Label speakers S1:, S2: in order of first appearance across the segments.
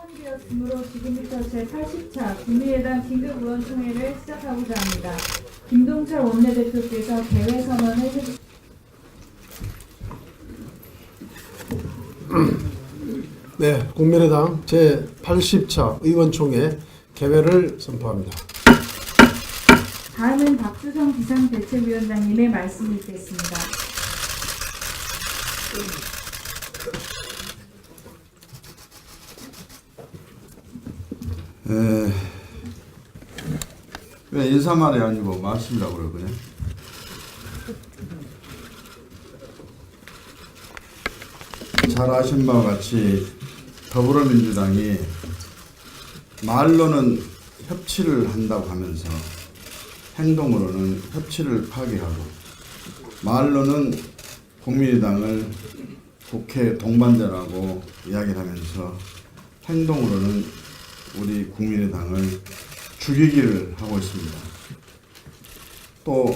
S1: 시작되었으므로 지금부터 제80차 국민의당 긴급의원총회를 시작하고자 합니다. 김동철 원내대표께서 개회 선언을 해주십니다.
S2: 네, 국민의당 제80차 의원총회 개회를 선포합니다.
S1: 다음은 박주성 비상대책위원장님의 말씀이 있겠습니다.
S3: 왜 인사말이 아니고 말씀이라고 그러거든요. 잘 아신 바와 같이 더불어민주당이 말로는 협치를 한다고 하면서 행동으로는 협치를 파괴하고, 말로는 국민의당을 국회 동반자라고 이야기를 하면서 행동으로는 우리 국민의당을 죽이기를 하고 있습니다. 또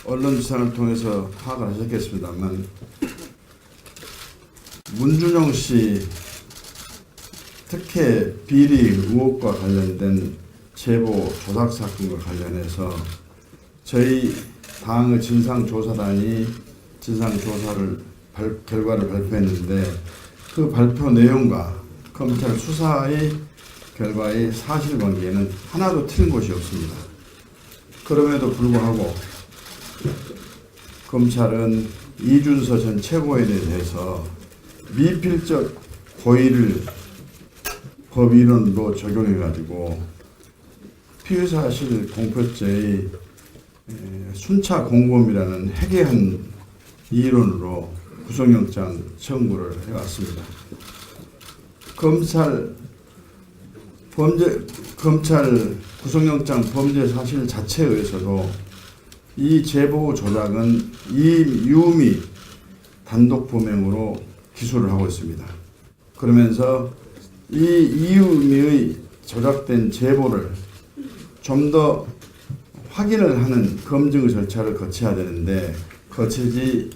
S3: 언론지상을 통해서 파악을 하셨겠습니다만, 문준용 씨 특혜 비리 의혹과 관련된 제보 조작 사건과 관련해서 저희 당의 진상조사단이 진상조사를 결과를 발표했는데, 그 발표 내용과 검찰 수사의 결과의 사실관계에는 하나도 틀린 것이 없습니다. 그럼에도 불구하고 검찰은 이준서 전 최고위원에 대해서 미필적 고의를 법위론으로 적용해가지고 피의사실 공표죄의 순차 공범이라는 해괴한 이론으로 구속영장 청구를 해왔습니다. 검찰 구속영장 범죄 사실 자체에 의해서도 이 제보 조작은 이유미 단독 범행으로 기소를 하고 있습니다. 그러면서 이 이유미의 조작된 제보를 좀 더 확인을 하는 검증 절차를 거쳐야 되는데 거치지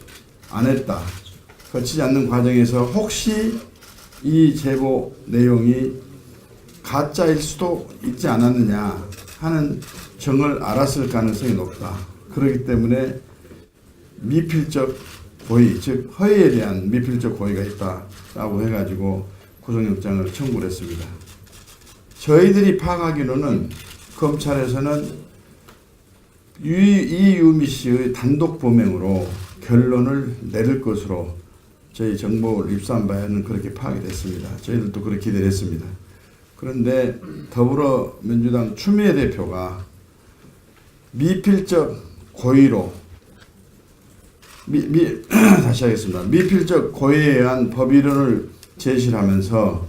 S3: 않았다. 거치지 않는 과정에서 혹시 이 제보 내용이 가짜일 수도 있지 않았느냐 하는 정을 알았을 가능성이 높다. 그렇기 때문에 미필적 고의, 즉 허위에 대한 미필적 고의가 있다라고 해가지고 구속영장을 청구를 했습니다. 저희들이 파악하기로는 검찰에서는 이유미 씨의 단독 범행으로 결론을 내릴 것으로 저희 정보를 입수한 바에는 그렇게 파악이 됐습니다. 저희들도 그렇게 기대를 했습니다. 그런데 더불어민주당 추미애 대표가 미필적 고의로 다시 하겠습니다. 미필적 고의에 의한 법위론을 제시를 하면서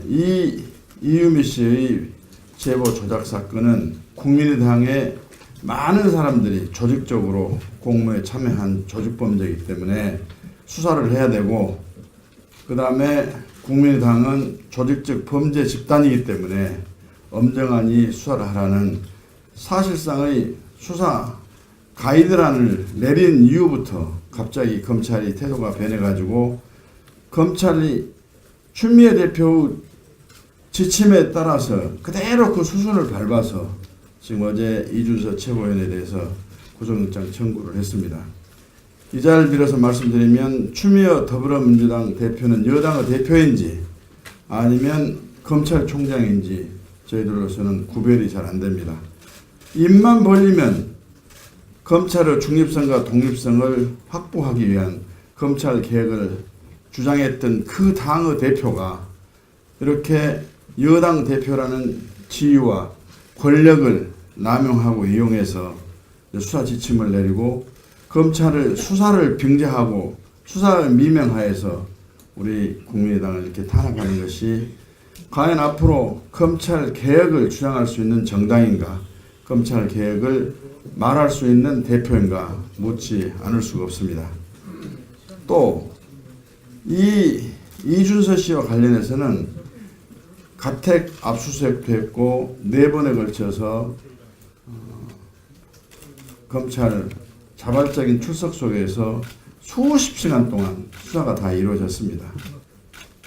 S3: 이 이유미 씨의 제보 조작 사건은 국민의당의 많은 사람들이 조직적으로 공모에 참여한 조직범죄이기 때문에 수사를 해야 되고, 그 다음에 국민의당은 조직적 범죄 집단이기 때문에 엄정하니 수사를 하라는 사실상의 수사 가이드라인을 내린 이후부터 갑자기 검찰이 태도가 변해가지고 검찰이 추미애 대표 지침에 따라서 그대로 그 수순을 밟아서 지금 어제 이준서 최고위원에 대해서 구속영장 청구를 했습니다. 이 자리를 빌어서 말씀드리면 추미애 더불어민주당 대표는 여당의 대표인지 아니면 검찰총장인지 저희들로서는 구별이 잘 안 됩니다. 입만 벌리면 검찰의 중립성과 독립성을 확보하기 위한 검찰 개혁을 주장했던 그 당의 대표가 이렇게 여당 대표라는 지위와 권력을 남용하고 이용해서 수사 지침을 내리고 검찰을 수사를 병제하고 수사를 미명하여서 우리 국민의당을 이렇게 탄압하는 것이 과연 앞으로 검찰 개혁을 주장할 수 있는 정당인가, 검찰 개혁을 말할 수 있는 대표인가 묻지 않을 수가 없습니다. 또 이 이준서 씨와 관련해서는 가택 압수수색도 했고 4번에 걸쳐서 검찰 자발적인 출석 속에서 수십 시간 동안 수사가 다 이루어졌습니다.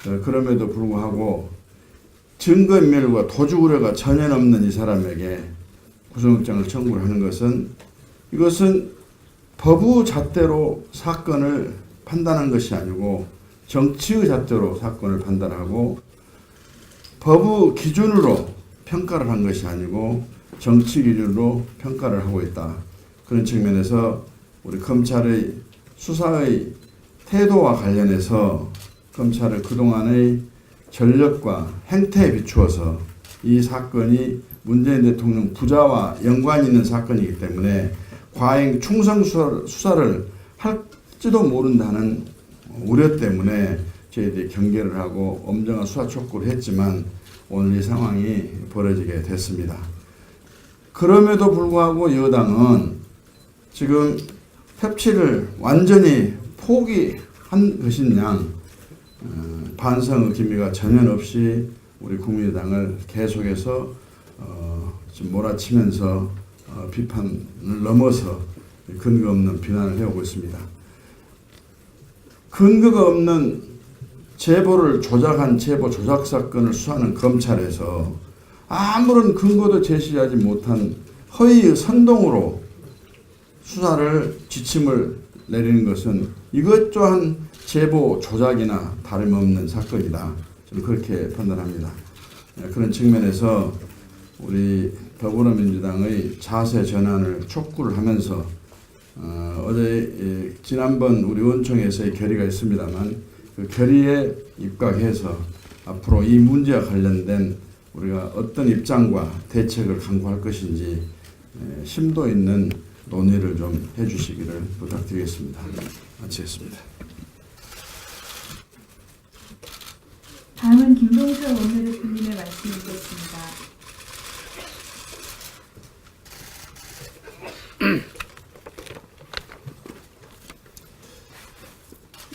S3: 그럼에도 불구하고 증거인멸과 도주 우려가 전혀 없는 이 사람에게 구속영장을 청구를 하는 것은 이것은 법의 잣대로 사건을 판단한 것이 아니고 정치의 잣대로 사건을 판단하고 법의 기준으로 평가를 한 것이 아니고 정치 기준으로 평가를 하고 있다. 그런 측면에서 우리 검찰의 수사의 태도와 관련해서 검찰의 그동안의 전력과 행태에 비추어서 이 사건이 문재인 대통령 부자와 연관이 있는 사건이기 때문에 과잉 충성 수사를 할지도 모른다는 우려 때문에 저희들이 경계를 하고 엄정한 수사 촉구를 했지만 오늘 이 상황이 벌어지게 됐습니다. 그럼에도 불구하고 여당은 지금 협치를 완전히 포기한 것인 양 반성의 기미가 전혀 없이 우리 국민의당을 계속해서 지금 몰아치면서 비판을 넘어서 근거 없는 비난을 해오고 있습니다. 근거가 없는 제보를 조작한 제보 조작 사건을 수사하는 검찰에서 아무런 근거도 제시하지 못한 허위의 선동으로 수사를 지침을 내리는 것은 이것또한 제보 조작이나 다름없는 사건이다. 저는 그렇게 판단합니다. 그런 측면에서 우리 더불어민주당의 자세 전환을 촉구를 하면서 어제 지난번 우리 의원총회에서의 결의가 있습니다만 그 결의에 입각해서 앞으로 이 문제와 관련된 우리가 어떤 입장과 대책을 강구할 것인지 심도 있는 논의를 좀 해주시기를 부탁드리겠습니다. 마치겠습니다.
S1: 다음은 김동철 원내대표님의 말씀을 듣겠습니다.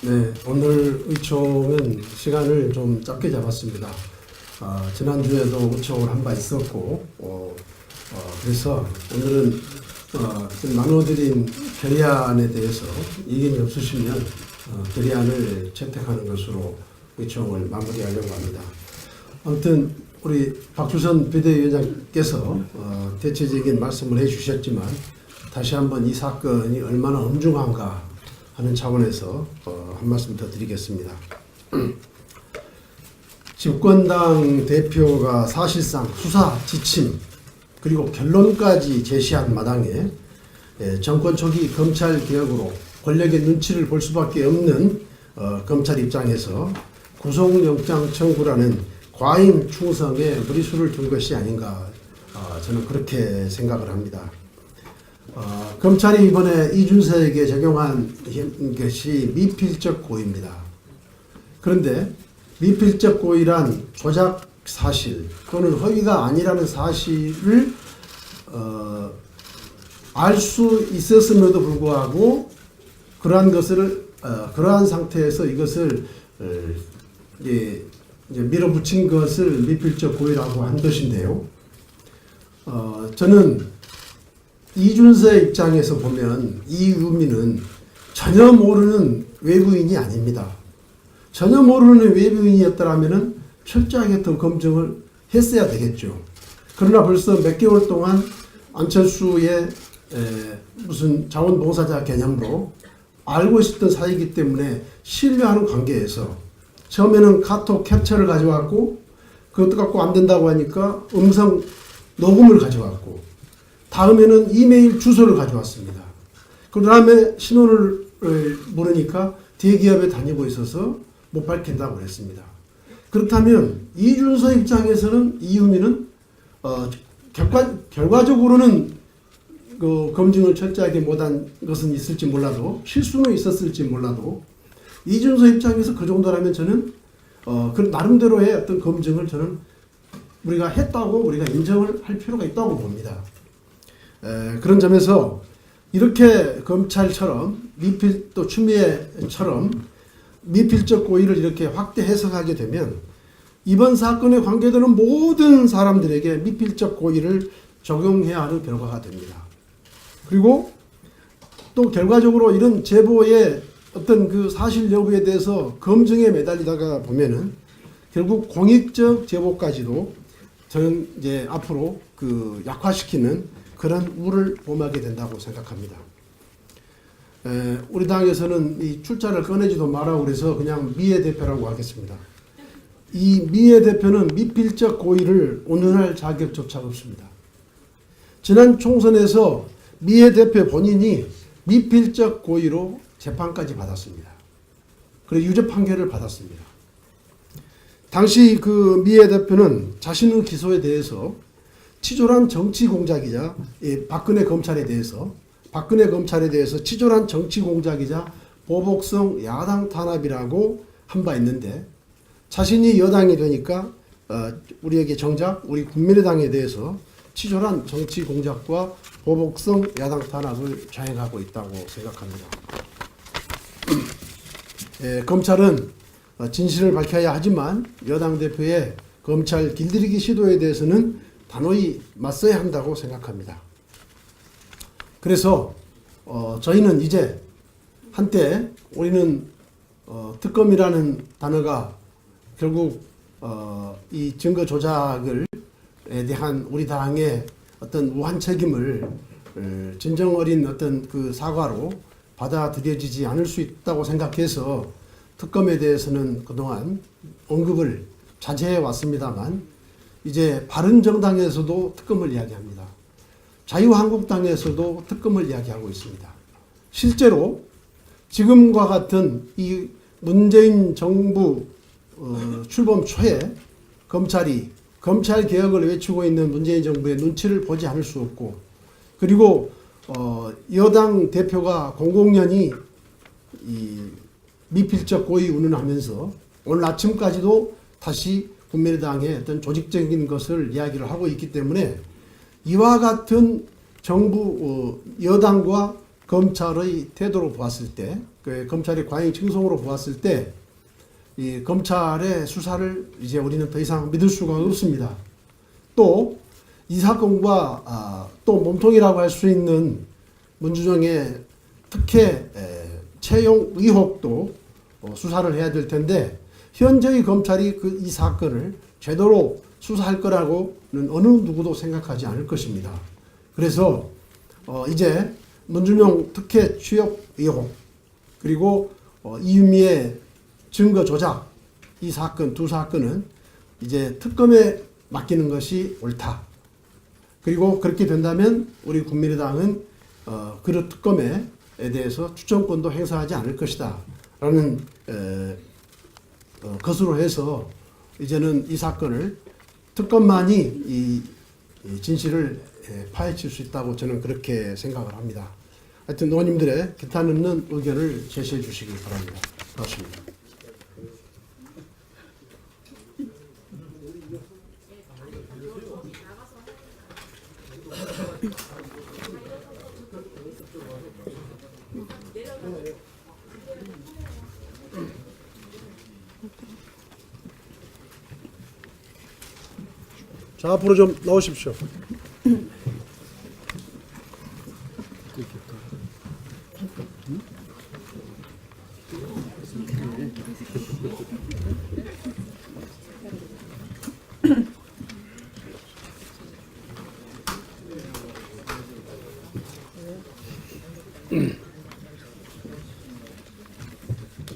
S2: 네, 오늘 의총은 시간을 좀 짧게 잡았습니다. 지난주에도 의총을 한 바 있었고, 그래서 오늘은 지금 나눠드린 결의안에 대해서 이견이 없으시면 결의안을 채택하는 것으로 의총을 마무리하려고 합니다. 아무튼 우리 박주선 비대위원장께서 대체적인 말씀을 해주셨지만 다시 한번 이 사건이 얼마나 엄중한가 하는 차원에서 한 말씀 더 드리겠습니다. 집권당 대표가 사실상 수사 지침 그리고 결론까지 제시한 마당에 정권 초기 검찰 개혁으로 권력의 눈치를 볼 수밖에 없는 검찰 입장에서 구속영장 청구라는 과잉 충성에 무리수를 둔 것이 아닌가 저는 그렇게 생각을 합니다. 검찰이 이번에 이준서에게 적용한 것이 미필적 고의입니다. 그런데 미필적 고의란 조작 사실 또는 허위가 아니라는 사실을 알 수 있었음에도 불구하고 그러한 상태에서 이것을 이제 밀어붙인 것을 미필적 고의라고 한 것인데요. 저는 이준서의 입장에서 보면 이유미는 전혀 모르는 외부인이 아닙니다. 전혀 모르는 외부인이었더라면 철저하게 더 검증을 했어야 되겠죠. 그러나 벌써 몇 개월 동안 안철수의 무슨 자원봉사자 개념으로 알고 있었던 사이이기 때문에 신뢰하는 관계에서 처음에는 카톡 캡처를 가져왔고 그것도 갖고 안 된다고 하니까 음성 녹음을 가져왔고 다음에는 이메일 주소를 가져왔습니다. 그 다음에 신원을 물으니까 대기업에 다니고 있어서 못 밝힌다고 그랬습니다. 그렇다면 이준서 입장에서는 이유미는 결과적으로는 그 검증을 철저하게 못한 것은 있을지 몰라도 실수는 있었을지 몰라도 이준서 입장에서 그 정도라면 저는 그 나름대로의 어떤 검증을 저는 우리가 했다고 우리가 인정을 할 필요가 있다고 봅니다. 그런 점에서 이렇게 검찰처럼 또 추미애처럼 미필적 고의를 이렇게 확대 해석하게 되면 이번 사건에 관계되는 모든 사람들에게 미필적 고의를 적용해야 하는 결과가 됩니다. 그리고 또 결과적으로 이런 제보의 어떤 그 사실 여부에 대해서 검증에 매달리다가 보면은 결국 공익적 제보까지도 저는 이제 앞으로 그 약화시키는 그런 우를 범하게 된다고 생각합니다. 우리 당에서는 이 출자를 꺼내지도 마라고 그래서 그냥 미애 대표라고 하겠습니다. 이 미애 대표는 미필적 고의를 온전할 자격조차 없습니다. 지난 총선에서 미애 대표 본인이 미필적 고의로 재판까지 받았습니다. 그리고 유죄 판결을 받았습니다. 당시 그 미애 대표는 자신의 기소에 대해서 치졸한 정치 공작이자 박근혜 검찰에 대해서 치졸한 정치 공작이자 보복성 야당 탄압이라고 한 바 있는데 자신이 여당이 되니까 우리에게 정작 우리 국민의당에 대해서 치졸한 정치 공작과 보복성 야당 탄압을 자행하고 있다고 생각합니다. 검찰은 진실을 밝혀야 하지만 여당 대표의 검찰 길들이기 시도에 대해서는 단호히 맞서야 한다고 생각합니다. 그래서 저희는 이제 한때 우리는 특검이라는 단어가 결국 이 증거 조작에 대한 우리 당의 어떤 무한 책임을 진정 어린 어떤 그 사과로 받아들여지지 않을 수 있다고 생각해서 특검에 대해서는 그동안 언급을 자제해 왔습니다만 이제 바른정당에서도 특검을 이야기합니다. 자유한국당에서도 특검을 이야기하고 있습니다. 실제로 지금과 같은 이 문재인 정부 출범 초에 검찰이 검찰 개혁을 외치고 있는 문재인 정부의 눈치를 보지 않을 수 없고 그리고 여당 대표가 공공연히 이 미필적 고의 운운하면서 오늘 아침까지도 다시 국민의당의 어떤 조직적인 것을 이야기를 하고 있기 때문에 이와 같은 정부 여당과 검찰의 태도로 보았을 때, 검찰의 과잉 충성으로 보았을 때, 이 검찰의 수사를 이제 우리는 더 이상 믿을 수가 없습니다. 또 이 사건과 또 몸통이라고 할 수 있는 문준영의 특혜 채용 의혹도 수사를 해야 될 텐데 현재의 검찰이 이 사건을 제대로 수사할 거라고는 어느 누구도 생각하지 않을 것입니다. 그래서 이제 문준영 특혜 취업 의혹 그리고 이유미의 증거 조작 이 사건 두 사건은 이제 특검에 맡기는 것이 옳다. 그리고 그렇게 된다면 우리 국민의당은 그 특검에 대해서 추천권도 행사하지 않을 것이다. 라는 것으로 해서 이제는 이 사건을 특검만이 이 진실을 파헤칠 수 있다고 저는 그렇게 생각을 합니다. 하여튼 의원님들의 기탄 없는 의견을 제시해 주시기 바랍니다. 고맙습니다. 자, 앞으로 좀 나오십시오.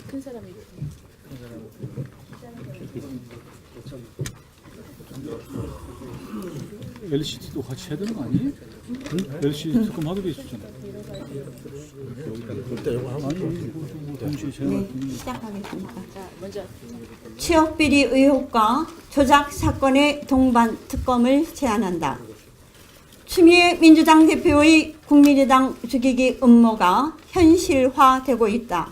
S4: 큰 사람이
S5: LCD도 같이 해야 되는 거 아니에요? 응? LCD 특검 하기로 했었잖아.
S6: 네, 시작하겠습니다.
S4: 자, 먼저
S6: 취업비리 의혹과 조작 사건의 동반 특검을 제안한다. 추미애 민주당 대표의 국민의당 죽이기 음모가 현실화되고 있다.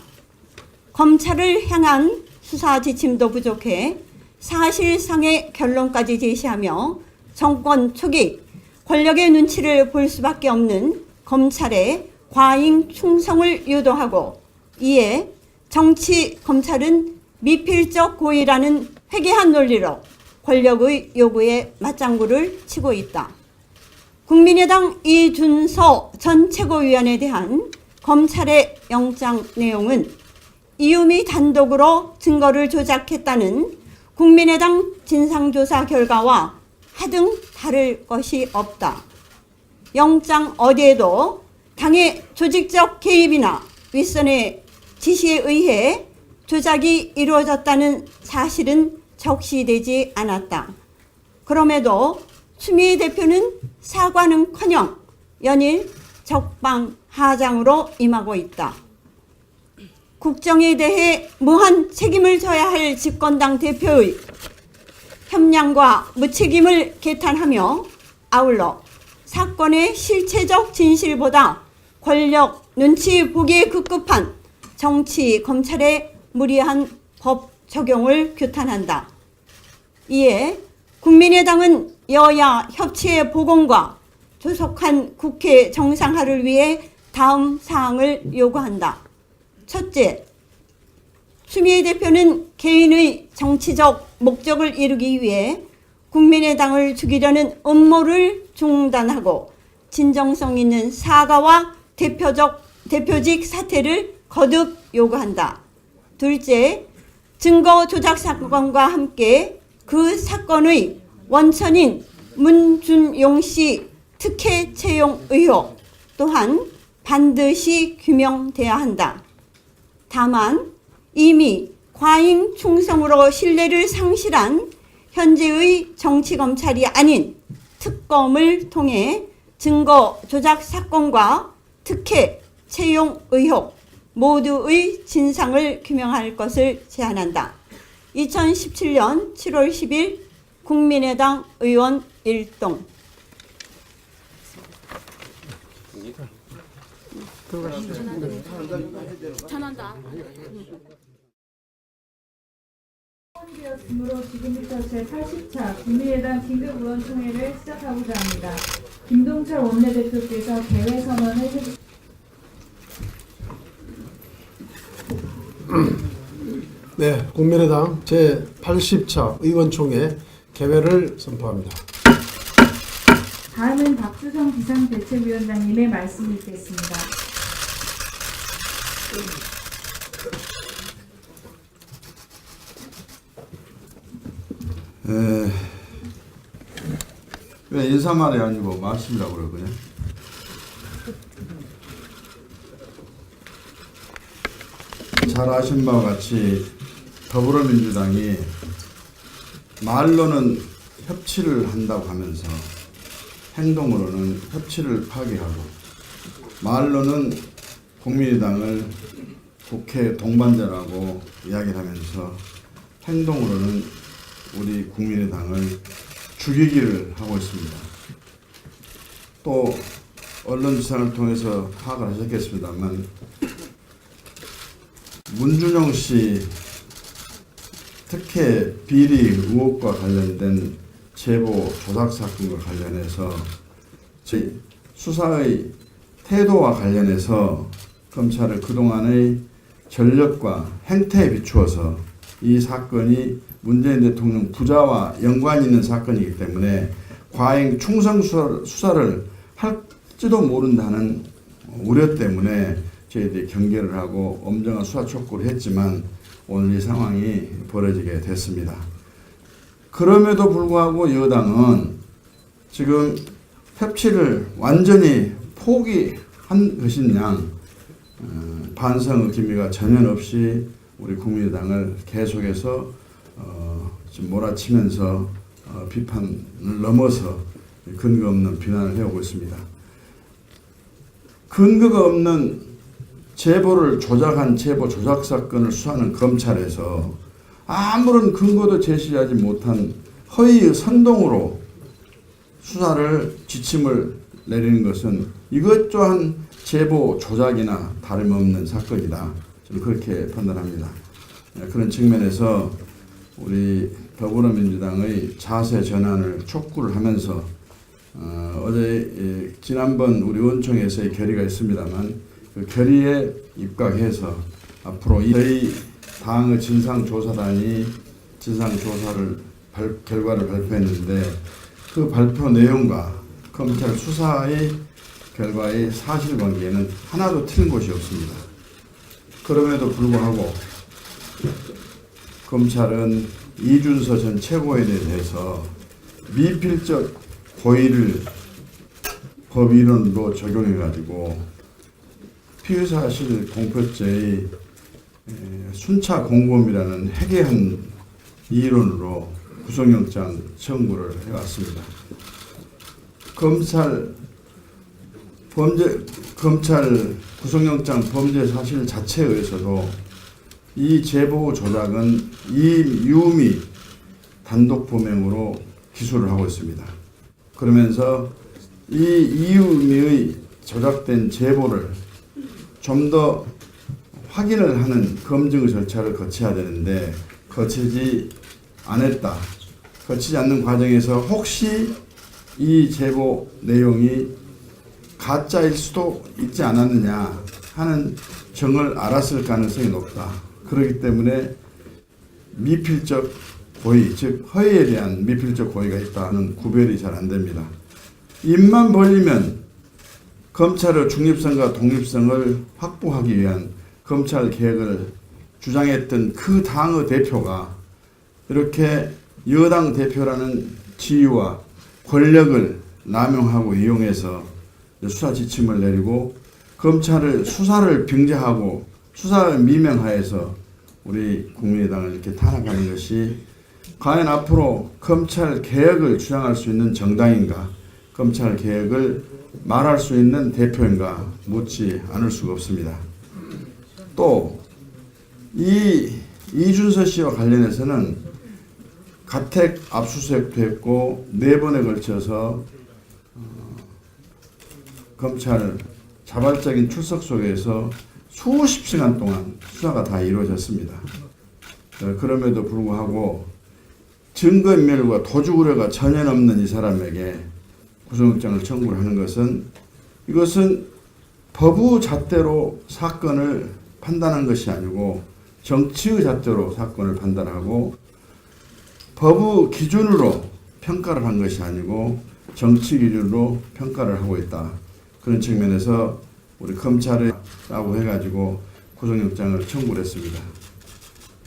S6: 검찰을 향한 수사 지침도 부족해 사실상의 결론까지 제시하며 정권 초기 권력의 눈치를 볼 수밖에 없는 검찰의 과잉 충성을 유도하고 이에 정치 검찰은 미필적 고의라는 회개한 논리로 권력의 요구에 맞장구를 치고 있다. 국민의당 이준서 전 최고위원에 대한 검찰의 영장 내용은 이유미 단독으로 증거를 조작했다는 국민의당 진상조사 결과와 하등 다를 것이 없다. 영장 어디에도 당의 조직적 개입이나 윗선의 지시에 의해 조작이 이루어졌다는 사실은 적시되지 않았다. 그럼에도 추미애 대표는 사과는커녕 연일 적방하장으로 임하고 있다. 국정에 대해 무한 책임을 져야 할 집권당 대표의 협량과 무책임을 개탄하며 아울러 사건의 실체적 진실보다 권력 눈치 보기에 급급한 정치 검찰의 무리한 법 적용을 규탄한다. 이에 국민의당은 여야 협치의 복원과 조속한 국회 정상화를 위해 다음 사항을 요구한다. 첫째, 추미애 대표는 개인의 정치적 목적을 이루기 위해 국민의당을 죽이려는 음모를 중단하고 진정성 있는 사과와 대표직 사퇴를 거듭 요구한다. 둘째, 증거 조작 사건과 함께 그 사건의 원천인 문준용 씨 특혜 채용 의혹 또한 반드시 규명돼야 한다. 다만 이미 과잉 충성으로 신뢰를 상실한 현재의 정치검찰이 아닌 특검을 통해 증거 조작 사건과 특혜 채용 의혹 모두의 진상을 규명할 것을 제안한다. 2017년 7월 10일 국민의당 의원 일동.
S4: 전한다.
S1: 되었으므로 지금부터 제80차 국민의당 긴급의원총회를 시작하고자 합니다. 김동철 원내대표께서 개회 선언을 해주십시오.
S2: 네, 국민의당 제80차 의원총회 개회를 선포합니다.
S1: 다음은 박주성 비상대책위원장님의 말씀이 있겠습니다.
S3: 왜 인사말이 아니고 말씀이라고 그러거든요. 잘 아신 바와 같이 더불어민주당이 말로는 협치를 한다고 하면서 행동으로는 협치를 파괴하고 말로는 국민의당을 국회 동반자라고 이야기를 하면서 행동으로는 우리 국민의당을 죽이기를 하고 있습니다. 또 언론지상을 통해서 파악을 하셨겠습니다만 문준용 씨 특혜 비리 의혹과 관련된 제보 조작 사건과 관련해서 저희 수사의 태도와 관련해서 검찰을 그동안의 전력과 행태에 비추어서 이 사건이 문재인 대통령 부자와 연관이 있는 사건이기 때문에 과잉 충성 수사를 할지도 모른다는 우려 때문에 저희들이 경계를 하고 엄정한 수사 촉구를 했지만 오늘 이 상황이 벌어지게 됐습니다. 그럼에도 불구하고 여당은 지금 협치를 완전히 포기한 것이냐 반성의 기미가 전혀 없이 우리 국민의당을 계속해서 지금 몰아치면서 비판을 넘어서 근거 없는 비난을 해오고 있습니다. 근거가 없는 제보를 조작한 제보 조작 사건을 수사하는 검찰에서 아무런 근거도 제시하지 못한 허위의 선동으로 수사를 지침을 내리는 것은 이것조한 제보 조작이나 다름없는 사건이다. 저는 그렇게 판단합니다. 그런 측면에서 우리 더불어민주당의 자세 전환을 촉구를 하면서 어제 지난번 우리 의원총회에서의 결의가 있습니다만 그 결의에 입각해서 앞으로 저희 당의 진상조사단이 진상조사를 결과를 발표했는데 그 발표 내용과 검찰 수사의 결과의 사실관계에는 하나도 틀린 것이 없습니다. 그럼에도 불구하고 검찰은 이준서 전 최고위원에 대해서 미필적 고의를 법이론으로 적용해가지고 피의사실 공표죄의 순차 공범이라는 해괴한 이론으로 구속영장 청구를 해왔습니다. 검찰 구속영장 범죄 사실 자체에 의해서도 이 제보 조작은 이유미 단독 범행으로 기소를 하고 있습니다. 그러면서 이 이유미의 조작된 제보를 좀 더 확인을 하는 검증 절차를 거쳐야 되는데 거치지 않는 과정에서 혹시 이 제보 내용이 가짜일 수도 있지 않았느냐 하는 정을 알았을 가능성이 높다. 그렇기 때문에 미필적 고의, 즉 허위에 대한 미필적 고의가 있다는 구별이 잘 안 됩니다. 입만 벌리면 검찰의 중립성과 독립성을 확보하기 위한 검찰 개혁을 주장했던 그 당의 대표가 이렇게 여당 대표라는 지위와 권력을 남용하고 이용해서 수사 지침을 내리고 검찰을 수사를 병제하고 수사를 미명하여서 우리 국민의당을 이렇게 탄압하는 것이 과연 앞으로 검찰 개혁을 주장할 수 있는 정당인가, 검찰 개혁을 말할 수 있는 대표인가 묻지 않을 수가 없습니다. 또 이준서 씨와 관련해서는 가택 압수수색도 했고 4번에 걸쳐서 검찰 자발적인 출석 속에서 수십 시간 동안 수사가 다 이루어졌습니다. 그럼에도 불구하고 증거인멸과 도주 우려가 전혀 없는 이 사람에게 구속영장을 청구를 하는 것은 이것은 법의 잣대로 사건을 판단한 것이 아니고 정치의 잣대로 사건을 판단하고 법의 기준으로 평가를 한 것이 아니고 정치 기준으로 평가를 하고 있다. 그런 측면에서 우리 검찰이라고 해가지고 구속영장을 청구를 했습니다.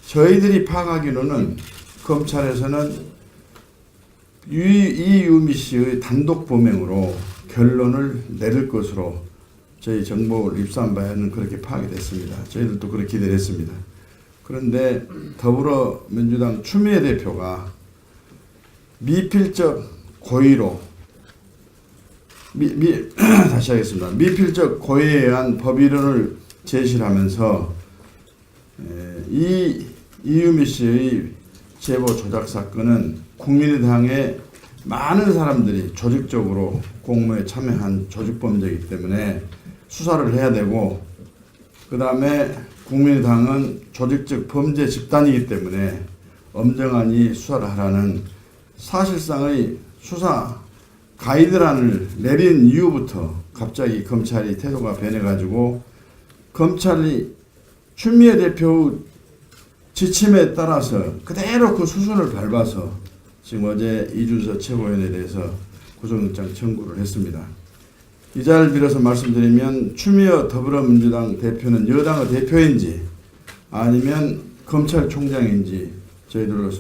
S3: 저희들이 파악하기로는 검찰에서는 이유미 씨의 단독 범행으로 결론을 내릴 것으로 저희 정보를 입수한 바에는 그렇게 파악이 됐습니다. 저희들도 그렇게 기대를 했습니다. 그런데 더불어민주당 추미애 대표가 미필적 고의로 다시 하겠습니다. 미필적 고의에 의한 법이론을 제시를 하면서 이유미 씨의 제보 조작 사건은 국민의당의 많은 사람들이 조직적으로 공모에 참여한 조직범죄이기 때문에 수사를 해야 되고, 그 다음에 국민의당은 조직적 범죄 집단이기 때문에 엄정하니 수사를 하라는 사실상의 수사 가이드라인을 내린 이후부터 갑자기 검찰이 태도가 변해가지고 검찰이 추미애 대표 지침에 따라서 그대로 그 수순을 밟아서 지금 어제 이준서 최고위원에 대해서 구속영장 청구를 했습니다. 이 자리를 빌어서 말씀드리면 추미애 더불어민주당 대표는 여당의 대표인지 아니면 검찰총장인지 저희들로서